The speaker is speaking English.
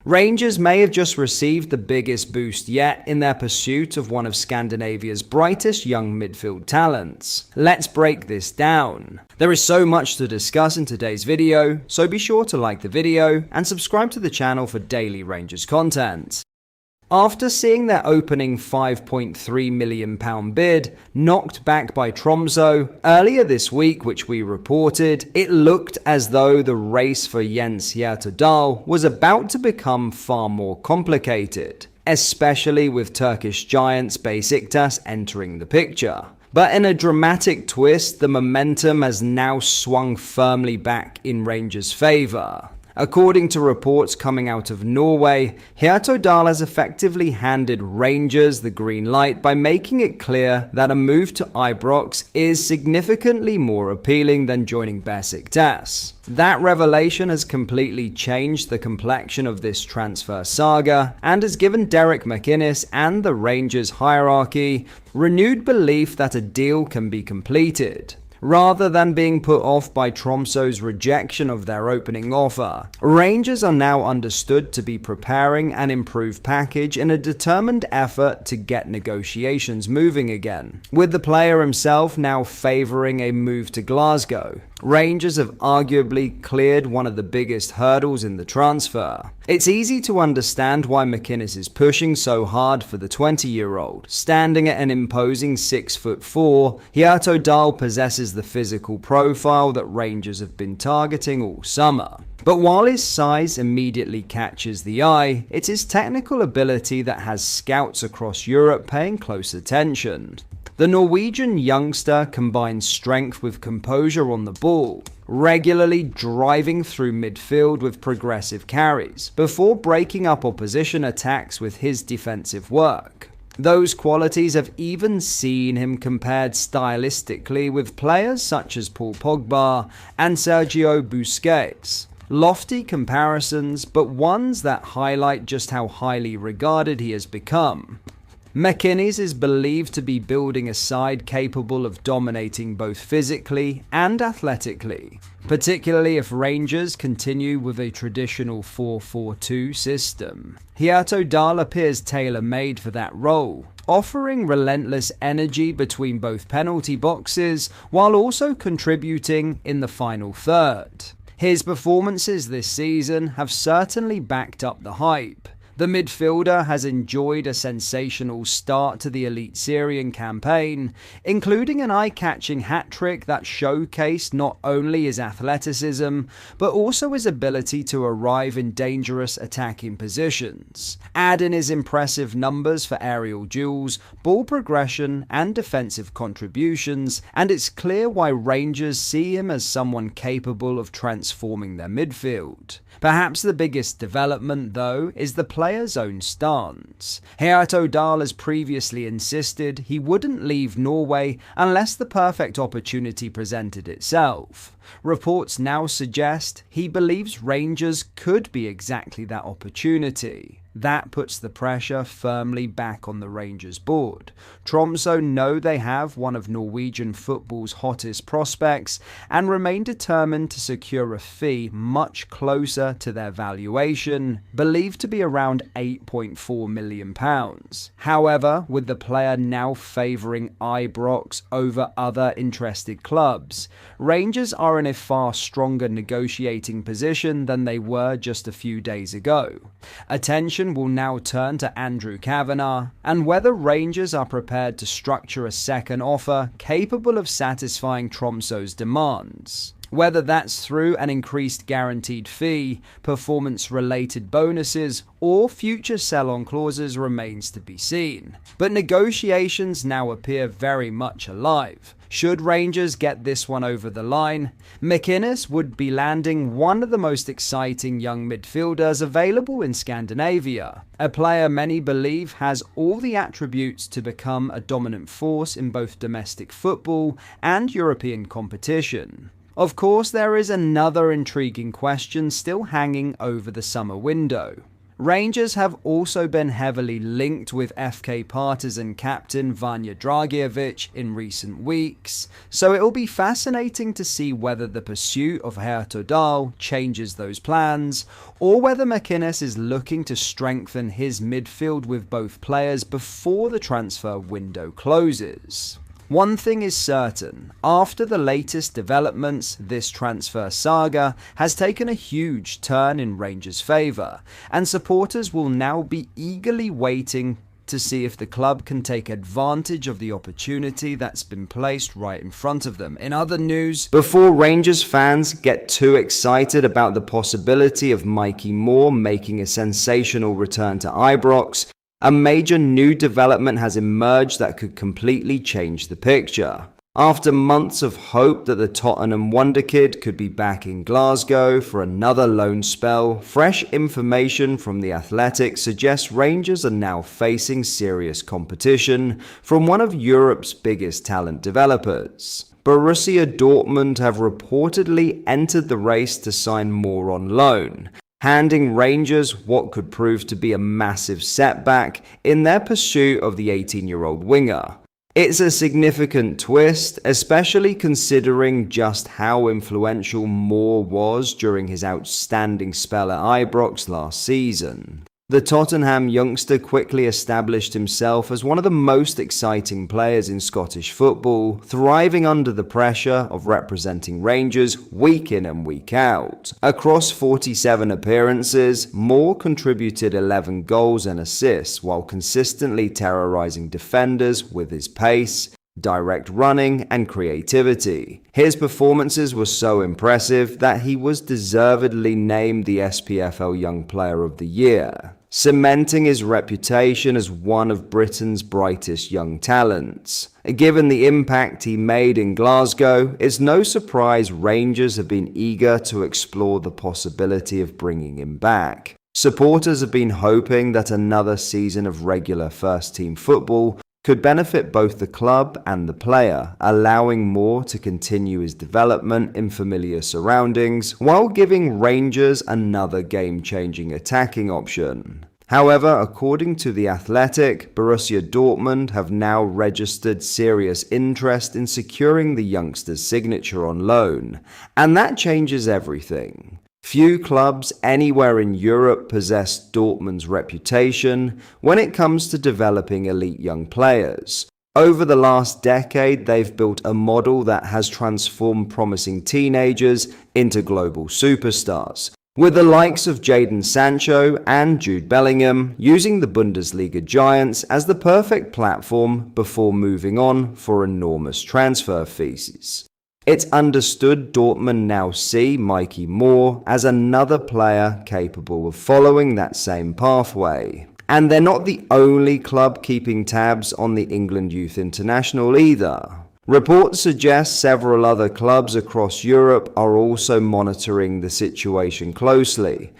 Rangers may have just received the biggest boost yet in their pursuit of one of Scandinavia's brightest young midfield talents. Let's break this down. There is so much to discuss in today's video, so be sure to like the video and subscribe to the channel for daily Rangers content. After seeing their opening £5.3 million bid knocked back by Tromsø earlier this week, which we reported, it looked as though the race for Hjerto Dahl was about to become far more complicated, especially with Turkish giants Besiktas entering the picture. But in a dramatic twist, the momentum has now swung firmly back in Rangers' favour. According to reports coming out of Norway, Hjerto Dahl has effectively handed Rangers the green light by making it clear that a move to Ibrox is significantly more appealing than joining Besiktas. That revelation has completely changed the complexion of this transfer saga and has given Derek McInnes and the Rangers hierarchy renewed belief that a deal can be completed. Rather than being put off by Tromsø's rejection of their opening offer, Rangers are now understood to be preparing an improved package in a determined effort to get negotiations moving again, with the player himself now favouring a move to Glasgow. Rangers have arguably cleared one of the biggest hurdles in the transfer. It's easy to understand why McInnes is pushing so hard for the 20-year-old. Standing at an imposing 6'4", Hjerto Dahl possesses the physical profile that Rangers have been targeting all summer. But while his size immediately catches the eye, it's his technical ability that has scouts across Europe paying close attention. The Norwegian youngster combines strength with composure on the ball, regularly driving through midfield with progressive carries, before breaking up opposition attacks with his defensive work. Those qualities have even seen him compared stylistically with players such as Paul Pogba and Sergio Busquets. Lofty comparisons, but ones that highlight just how highly regarded he has become. McInnes is believed to be building a side capable of dominating both physically and athletically, particularly if Rangers continue with a traditional 4-4-2 system. Hjerto Dahl appears tailor-made for that role, offering relentless energy between both penalty boxes while also contributing in the final third. His performances this season have certainly backed up the hype. The midfielder has enjoyed a sensational start to the Elite Syrian campaign, including an eye-catching hat-trick that showcased not only his athleticism, but also his ability to arrive in dangerous attacking positions. Add in his impressive numbers for aerial duels, ball progression, and defensive contributions, and it's clear why Rangers see him as someone capable of transforming their midfield. Perhaps the biggest development, though, is the player's own stance. Hjerto Dahl has previously insisted he wouldn't leave Norway unless the perfect opportunity presented itself. Reports now suggest he believes Rangers could be exactly that opportunity. That puts the pressure firmly back on the Rangers board. Tromsø know they have one of Norwegian football's hottest prospects and remain determined to secure a fee much closer to their valuation, believed to be around £8.4 million. However, with the player now favouring Ibrox over other interested clubs, Rangers are in a far stronger negotiating position than they were just a few days ago. Attention will now turn to Andrew Kavanagh and whether Rangers are prepared to structure a second offer capable of satisfying Tromsø's demands. Whether that's through an increased guaranteed fee, performance-related bonuses, or future sell-on clauses remains to be seen. But negotiations now appear very much alive. Should Rangers get this one over the line, McInnes would be landing one of the most exciting young midfielders available in Scandinavia, a player many believe has all the attributes to become a dominant force in both domestic football and European competition. Of course, there is another intriguing question still hanging over the summer window. Rangers have also been heavily linked with FK Partizan captain Vanja Dragicevic in recent weeks, so it will be fascinating to see whether the pursuit of Hjerto Dahl changes those plans, or whether McInnes is looking to strengthen his midfield with both players before the transfer window closes. One thing is certain, after the latest developments, this transfer saga has taken a huge turn in Rangers' favour, and supporters will now be eagerly waiting to see if the club can take advantage of the opportunity that's been placed right in front of them. In other news, before Rangers fans get too excited about the possibility of Mikey making a sensational return to Ibrox, a major new development has emerged that could completely change the picture. After months of hope that the Tottenham wonderkid could be back in Glasgow for another loan spell, fresh information from The Athletic suggests Rangers are now facing serious competition from one of Europe's biggest talent developers. Borussia Dortmund have reportedly entered the race to sign Moore on loan, handing Rangers what could prove to be a massive setback in their pursuit of the 18-year-old winger. It's a significant twist, especially considering just how influential Moore was during his outstanding spell at Ibrox last season. The Tottenham youngster quickly established himself as one of the most exciting players in Scottish football, thriving under the pressure of representing Rangers week in and week out. Across 47 appearances, Moore contributed 11 goals and assists while consistently terrorizing defenders with his pace, direct running, and creativity. His performances were so impressive that he was deservedly named the SPFL Young Player of the Year, cementing his reputation as one of Britain's brightest young talents. Given the impact he made in Glasgow, it's no surprise Rangers have been eager to explore the possibility of bringing him back. Supporters have been hoping that another season of regular first-team football could benefit both the club and the player, allowing Moore to continue his development in familiar surroundings while giving Rangers another game-changing attacking option. However, according to The Athletic, Borussia Dortmund have now registered serious interest in securing the youngster's signature on loan, and that changes everything. Few clubs anywhere in Europe possess Dortmund's reputation when it comes to developing elite young players. Over the last decade, they've built a model that has transformed promising teenagers into global superstars, with the likes of Jadon Sancho and Jude Bellingham using the Bundesliga giants as the perfect platform before moving on for enormous transfer fees. It's understood Dortmund now see Mikey as another player capable of following that same pathway. And they're not the only club keeping tabs on the England Youth International either. Reports suggest several other clubs across Europe are also monitoring the situation closely,